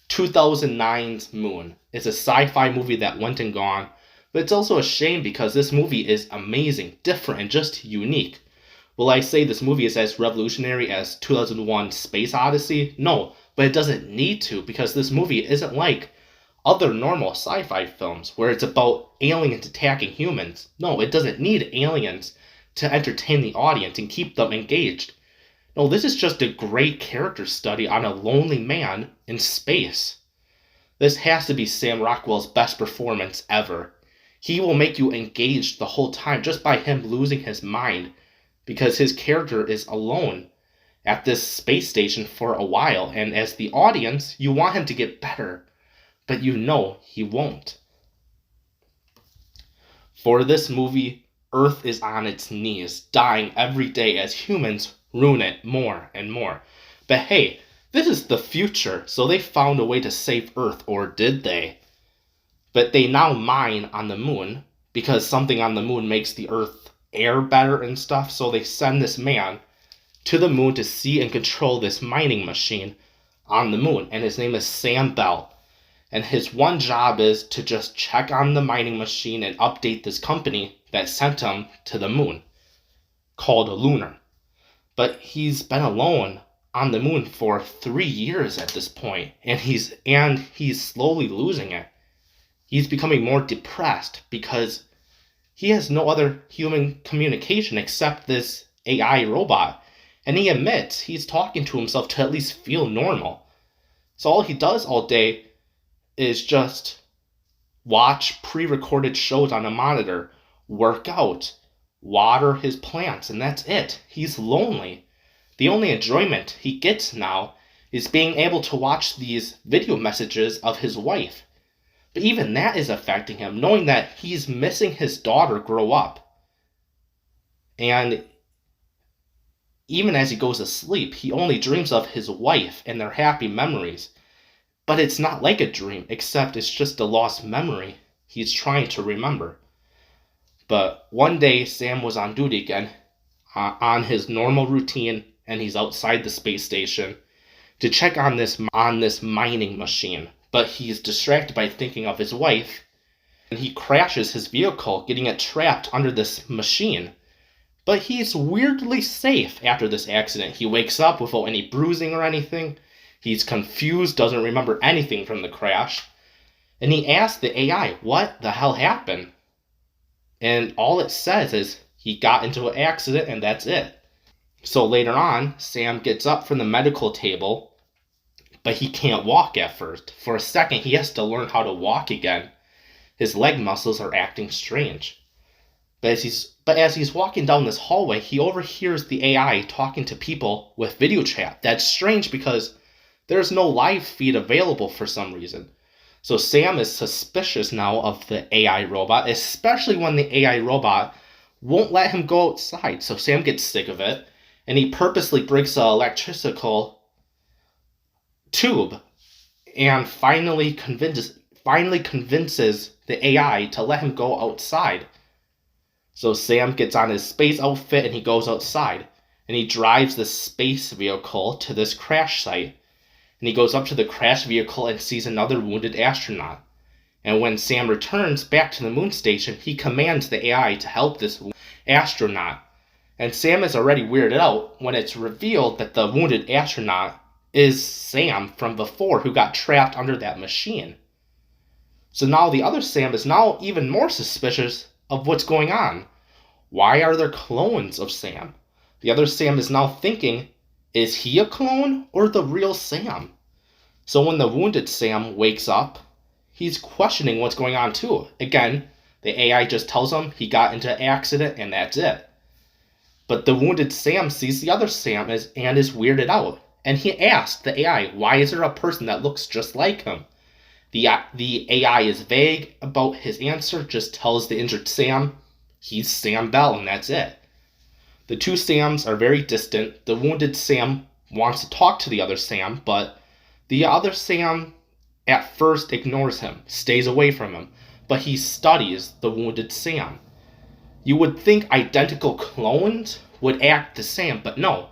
2009's Moon. It's a sci-fi movie that went and gone, but it's also a shame because this movie is amazing, different, and just unique. Will I say this movie is as revolutionary as 2001 Space Odyssey? No, but it doesn't need to because this movie isn't like other normal sci-fi films where it's about aliens attacking humans. No, it doesn't need aliens to entertain the audience and keep them engaged. No, this is just a great character study on a lonely man in space. This has to be Sam Rockwell's best performance ever. He will make you engaged the whole time just by him losing his mind because his character is alone at this space station for a while, and as the audience, you want him to get better, but you know he won't. For this movie, Earth is on its knees, dying every day as humans ruin it more and more. But hey, this is the future, so they found a way to save Earth, or did they? But they now mine on the moon, because something on the moon makes the Earth air better and stuff, so they send this man to the moon to see and control this mining machine on the moon, and his name is Sam Bell. And his one job is to just check on the mining machine and update this company that sent him to the moon, called Lunar. But he's been alone on the moon for 3 years at this point, and he's slowly losing it. He's becoming more depressed because he has no other human communication except this AI robot. And he admits he's talking to himself to at least feel normal. So all he does all day is just watch pre-recorded shows on a monitor, work out, water his plants, and that's it. He's lonely. The only enjoyment he gets now is being able to watch these video messages of his wife. But even that is affecting him, knowing that he's missing his daughter grow up. And even as he goes to sleep, he only dreams of his wife and their happy memories. But it's not like a dream, except it's just a lost memory he's trying to remember. But one day, Sam was on duty again, on his normal routine, and he's outside the space station to check on this mining machine. But he's distracted by thinking of his wife, and he crashes his vehicle, getting it trapped under this machine. But he's weirdly safe after this accident. He wakes up without any bruising or anything. He's confused, doesn't remember anything from the crash. And he asks the AI, what the hell happened? And all it says is he got into an accident and that's it. So later on, Sam gets up from the medical table, but he can't walk at first. For a second, he has to learn how to walk again. His leg muscles are acting strange. But as he's walking down this hallway, he overhears the AI talking to people with video chat. That's strange because there's no live feed available for some reason. So Sam is suspicious now of the AI robot, especially when the AI robot won't let him go outside. So Sam gets sick of it, and he purposely breaks an electrical tube and finally convinces the AI to let him go outside. So Sam gets on his space outfit and he goes outside, and he drives the space vehicle to this crash site. And he goes up to the crash vehicle and sees another wounded astronaut. And when Sam returns back to the moon station, he commands the AI to help this astronaut. And Sam is already weirded out when it's revealed that the wounded astronaut is Sam from before, who got trapped under that machine. So now the other Sam is now even more suspicious of what's going on. Why are there clones of Sam? The other Sam is now thinking, is he a clone or the real Sam? So when the wounded Sam wakes up, he's questioning what's going on too. Again, the AI just tells him he got into an accident and that's it. But the wounded Sam sees the other Sam and is weirded out. And he asks the AI, why is there a person that looks just like him? The AI is vague about his answer, just tells the injured Sam he's Sam Bell and that's it. The two Sams are very distant. The wounded Sam wants to talk to the other Sam, but the other Sam at first ignores him, stays away from him, but he studies the wounded Sam. You would think identical clones would act the same, but no.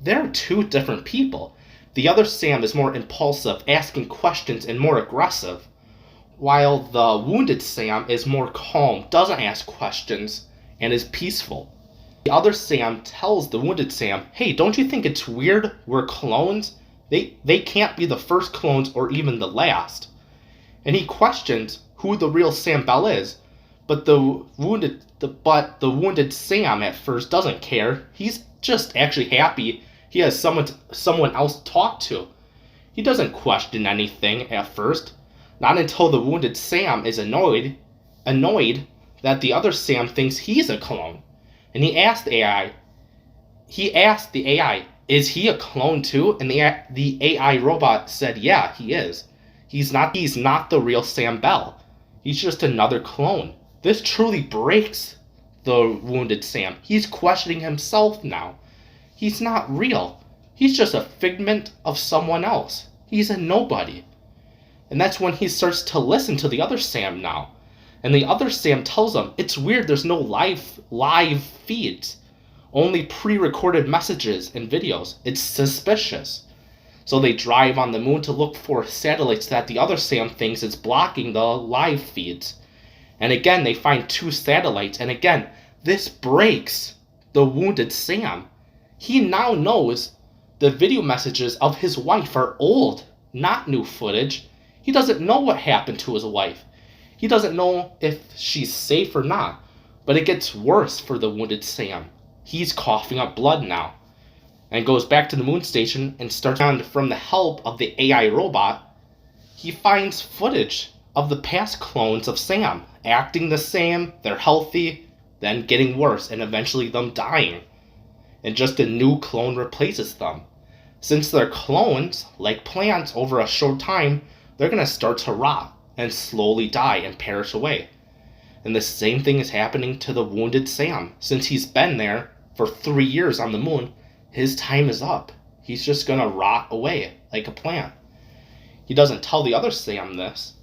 They're two different people. The other Sam is more impulsive, asking questions, and more aggressive, while the wounded Sam is more calm, doesn't ask questions, and is peaceful. The other Sam tells the wounded Sam, hey, don't you think it's weird we're clones? They can't be the first clones or even the last. And he questions who the real Sam Bell is, but the wounded Sam at first doesn't care. He's just actually happy he has someone else to talk to. He doesn't question anything at first, not until the wounded Sam is annoyed that the other Sam thinks he's a clone. And he asked the AI, is he a clone too? And the AI robot said, yeah, he is. He's not the real Sam Bell. He's just another clone. This truly breaks the wounded Sam. He's questioning himself now. He's not real. He's just a figment of someone else. He's a nobody. And that's when he starts to listen to the other Sam now. And the other Sam tells him, it's weird, there's no live feeds. Only pre-recorded messages and videos. It's suspicious. So they drive on the moon to look for satellites that the other Sam thinks is blocking the live feeds. And again, they find 2 satellites. And again, this breaks the wounded Sam. He now knows the video messages of his wife are old, not new footage. He doesn't know what happened to his wife. He doesn't know if she's safe or not. But it gets worse for the wounded Sam. He's coughing up blood now. And goes back to the moon station and starts on from the help of the AI robot. He finds footage of the past clones of Sam, acting the same, they're healthy, then getting worse, and eventually them dying. And just a new clone replaces them. Since they're clones, like plants, over a short time, they're going to start to rot and slowly die and perish away. And the same thing is happening to the wounded Sam. Since he's been there for 3 years on the moon, his time is up. He's just going to rot away like a plant. He doesn't tell the other Sam this.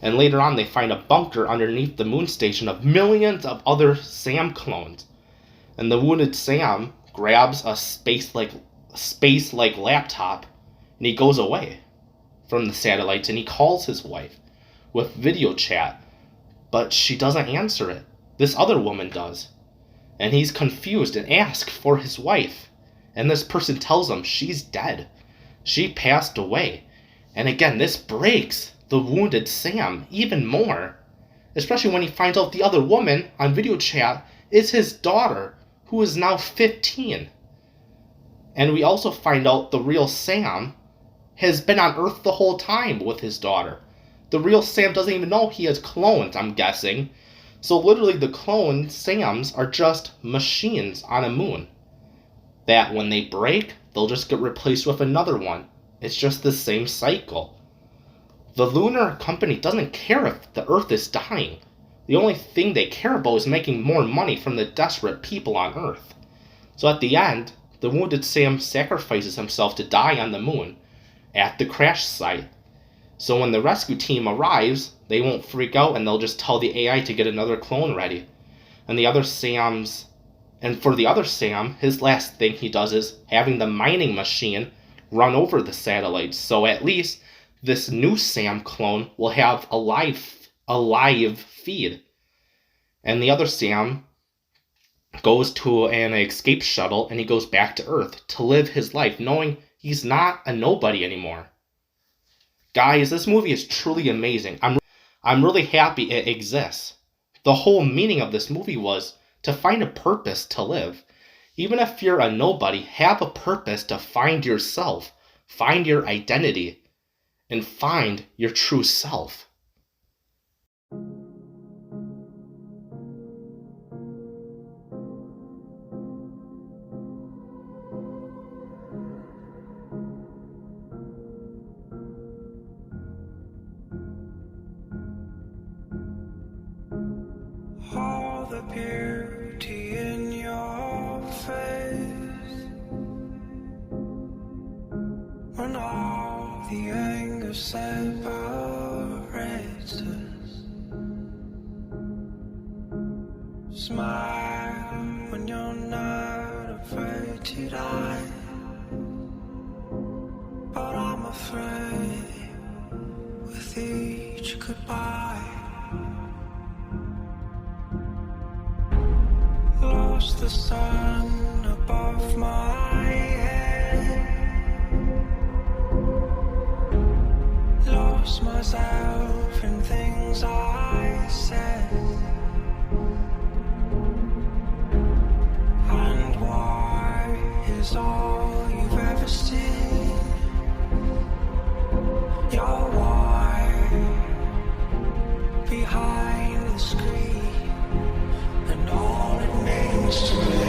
And later on they find a bunker underneath the moon station of millions of other Sam clones. And the wounded Sam grabs a space-like laptop and he goes away from the satellites and he calls his wife with video chat. But she doesn't answer it. This other woman does. And he's confused and asks for his wife. And this person tells him she's dead. She passed away. And again, this breaks the wounded Sam even more. Especially when he finds out the other woman on video chat is his daughter, who is now 15. And we also find out the real Sam has been on Earth the whole time with his daughter. The real Sam doesn't even know he has clones, I'm guessing. So literally the clone Sams are just machines on a moon. That when they break, they'll just get replaced with another one. It's just the same cycle. The lunar company doesn't care if the Earth is dying. The only thing they care about is making more money from the desperate people on Earth. So at the end, the wounded Sam sacrifices himself to die on the moon at the crash site. So when the rescue team arrives, they won't freak out and they'll just tell the AI to get another clone ready. And for the other Sam, his last thing he does is having the mining machine run over the satellites. So at least this new Sam clone will have a live feed. And the other Sam goes to an escape shuttle and he goes back to Earth to live his life knowing he's not a nobody anymore. Guys, this movie is truly amazing. I'm really happy it exists. The whole meaning of this movie was to find a purpose to live. Even if you're a nobody, have a purpose to find yourself, find your identity, and find your true self. All the beauty in your face, when all the anger separates us. Smile when you're not afraid to die. with each goodbye. Lost the sun above my head. Lost myself in things I said. And why is all you've ever seen your why behind the screen, and all it means to live.